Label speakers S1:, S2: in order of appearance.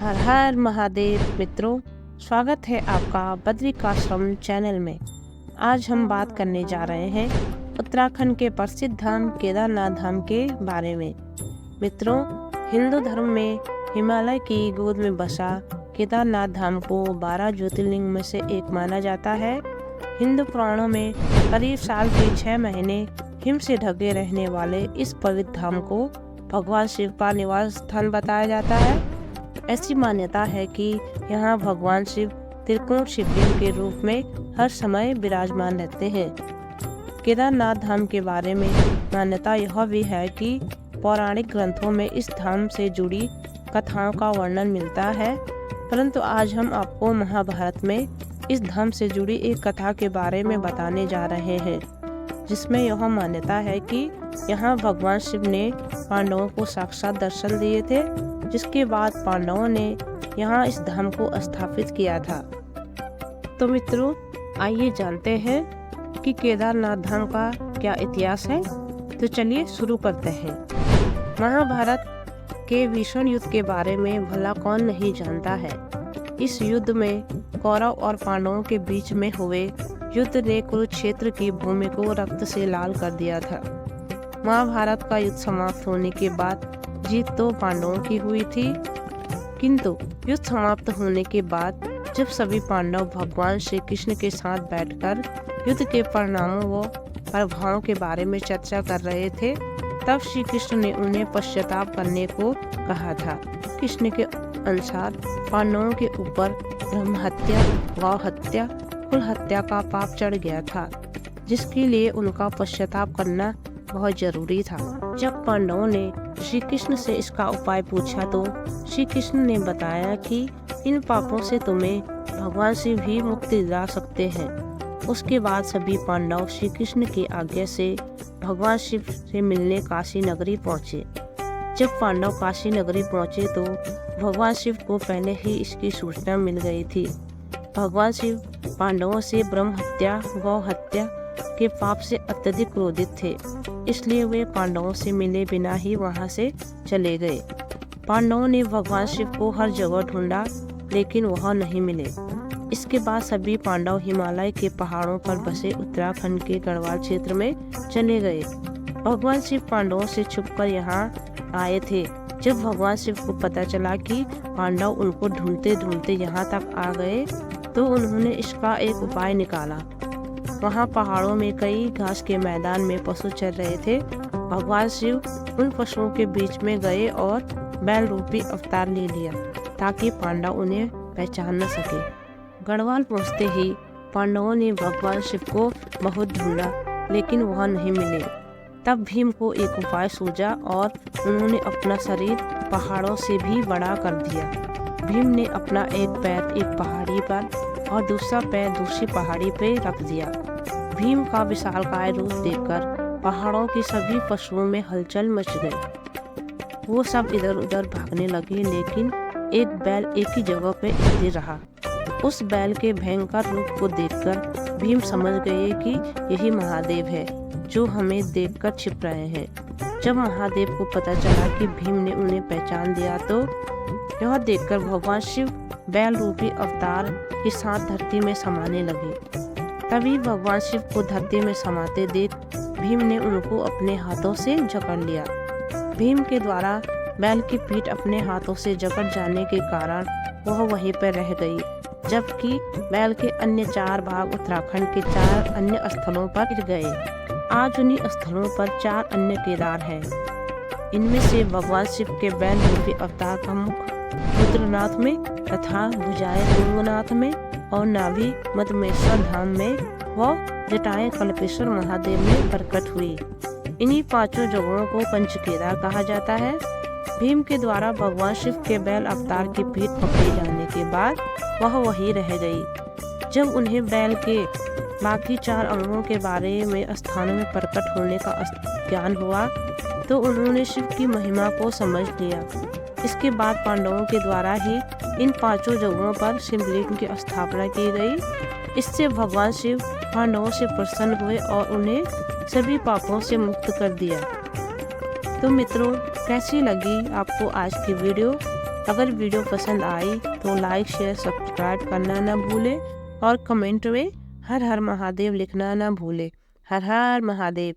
S1: हर हर महादेव मित्रों, स्वागत है आपका बद्रिकाश्रम चैनल में। आज हम बात करने जा रहे हैं उत्तराखंड के प्रसिद्ध धाम केदारनाथ धाम के बारे में। मित्रों, हिंदू धर्म में हिमालय की गोद में बसा केदारनाथ धाम को 12 ज्योतिर्लिंग में से एक माना जाता है। हिंदू पुराणों में करीब साल के 6 महीने हिम से ढके रहने वाले इस पवित्र धाम को भगवान शिव का निवास स्थान बताया जाता है। ऐसी मान्यता है कि यहाँ भगवान शिव त्रिकोण शिवलिंग के रूप में हर समय विराजमान रहते हैं। केदारनाथ धाम के बारे में मान्यता यह भी है कि पौराणिक ग्रंथों में इस धाम से जुड़ी कथाओं का वर्णन मिलता है, परंतु आज हम आपको महाभारत में इस धाम से जुड़ी एक कथा के बारे में बताने जा रहे हैं, जिसमें यह मान्यता है कि यहाँ भगवान शिव ने पांडवों को साक्षात दर्शन दिए थे, जिसके बाद पांडवों ने यहाँ इस धाम को स्थापित किया था। तो मित्रों, आइए जानते हैं कि केदारनाथ धाम का क्या इतिहास है। तो चलिए शुरू करते हैं। महाभारत के भीषण युद्ध के बारे में भला कौन नहीं जानता है। इस युद्ध में कौरव और पांडवों के बीच में हुए युद्ध ने कुरुक्षेत्र की भूमि को रक्त से लाल कर दिया था। महाभारत का युद्ध समाप्त होने के बाद जीत तो पांडवों की हुई थी, किंतु युद्ध समाप्त होने के बाद जब सभी पांडव भगवान श्री कृष्ण के साथ बैठकर युद्ध के परिणामों व प्रभावों के बारे में चर्चा कर रहे थे, तब श्री कृष्ण ने उन्हें पश्चाताप करने को कहा था। कृष्ण के अनुसार पांडवों के ऊपर ब्रह्म हत्या, गौ हत्या, कुल हत्या का पाप चढ़ गया था, जिसके लिए उनका पश्चाताप करना बहुत जरूरी था। जब पांडवों ने श्री कृष्ण से इसका उपाय पूछा तो श्री कृष्ण ने बताया कि इन पापों से तुम्हें भगवान शिव भी मुक्ति दिला सकते हैं। उसके बाद सभी पांडव श्री कृष्ण की आज्ञा से भगवान शिव से मिलने काशी नगरी पहुँचे। जब पांडव काशी नगरी पहुँचे तो भगवान शिव को पहले ही इसकी सूचना मिल गई थी। भगवान शिव पांडवों से ब्रह्म हत्या, गौ हत्या के पाप से अत्यधिक क्रोधित थे, इसलिए वे पांडवों से मिले बिना ही वहां से चले गए। पांडवों ने भगवान शिव को हर जगह ढूंढा, लेकिन वह नहीं मिले। इसके बाद सभी पांडव हिमालय के पहाड़ों पर बसे उत्तराखंड के गढ़वाल क्षेत्र में चले गए। भगवान शिव पांडवों से छुपकर यहाँ आए थे। जब भगवान शिव को पता चला कि पांडव उनको ढूंढते ढूंढते यहाँ तक आ गए, तो उन्होंने इसका एक उपाय निकाला। वहाँ पहाड़ों में कई घास के मैदान में पशु चल रहे थे। भगवान शिव उन पशुओं के बीच में गए और बैल रूपी अवतार ले लिया, ताकि पांडव उन्हें पहचान न सके। गढ़वाल पहुँचते ही पांडवों ने भगवान शिव को बहुत ढूंढा, लेकिन वह नहीं मिले। तब भीम को एक उपाय सूझा और उन्होंने अपना शरीर पहाड़ों से भी बड़ा कर दिया। भीम ने अपना एक पैर एक पहाड़ी पर और दूसरा पैर दूसरी पहाड़ी पे रख दिया। भीम का विशालकाय रूप देखकर पहाड़ों की सभी पशुओं में हलचल मच गई। वो सब इधर उधर भागने लगे, लेकिन एक बैल एक ही जगह पे स्थिर रहा। उस बैल के भयंकर रूप को देखकर भीम समझ गए कि यही महादेव है, जो हमें देखकर छिप रहे हैं। जब महादेव को पता चला कि भीम ने उन्हें पहचान दिया, तो यह देखकर भगवान शिव बैल रूपी अवतार के साथ धरती में समाने लगे। तभी भगवान शिव को धरती में समाते देख भीम ने उनको अपने हाथों से जकड़ लिया। भीम के द्वारा बैल की पीठ अपने हाथों से जकड़ जाने के कारण वह वहीं पर रह गई, जबकि बैल के अन्य 4 भाग उत्तराखंड के 4 अन्य स्थलों पर गिर गए। आज उन्हीं स्थलों पर 4 अन्य केदार हैं। इनमें से भगवान शिव के बैल रूपी अवतार का मुख रुद्रनाथ में तथा भुजाएं तुंगनाथ में और नाभि मधमेश्वर धाम में व जटाएं कल्पेश्वर महादेव में प्रकट हुई। इन्हीं 5 जगहों को पंचकेदार कहा जाता है। भीम के द्वारा भगवान शिव के बैल अवतार की पीठ पकड़े जाने के बाद वह वहीं रह गई। जब उन्हें बैल के बाकी 4 अंगों के बारे में स्थानों में प्रकट होने का ज्ञान हुआ, तो उन्होंने शिव की महिमा को समझ लिया। इसके बाद पांडवों के द्वारा ही इन 5 जगहों पर शिवलिंग की स्थापना की गई। इससे भगवान शिव पांडवों से प्रसन्न हुए और उन्हें सभी पापों से मुक्त कर दिया। तो मित्रों, कैसी लगी आपको आज की वीडियो? अगर वीडियो पसंद आई तो लाइक शेयर सब्सक्राइब करना ना भूलें और कमेंट में हर हर महादेव लिखना ना भूलें। हर हर महादेव।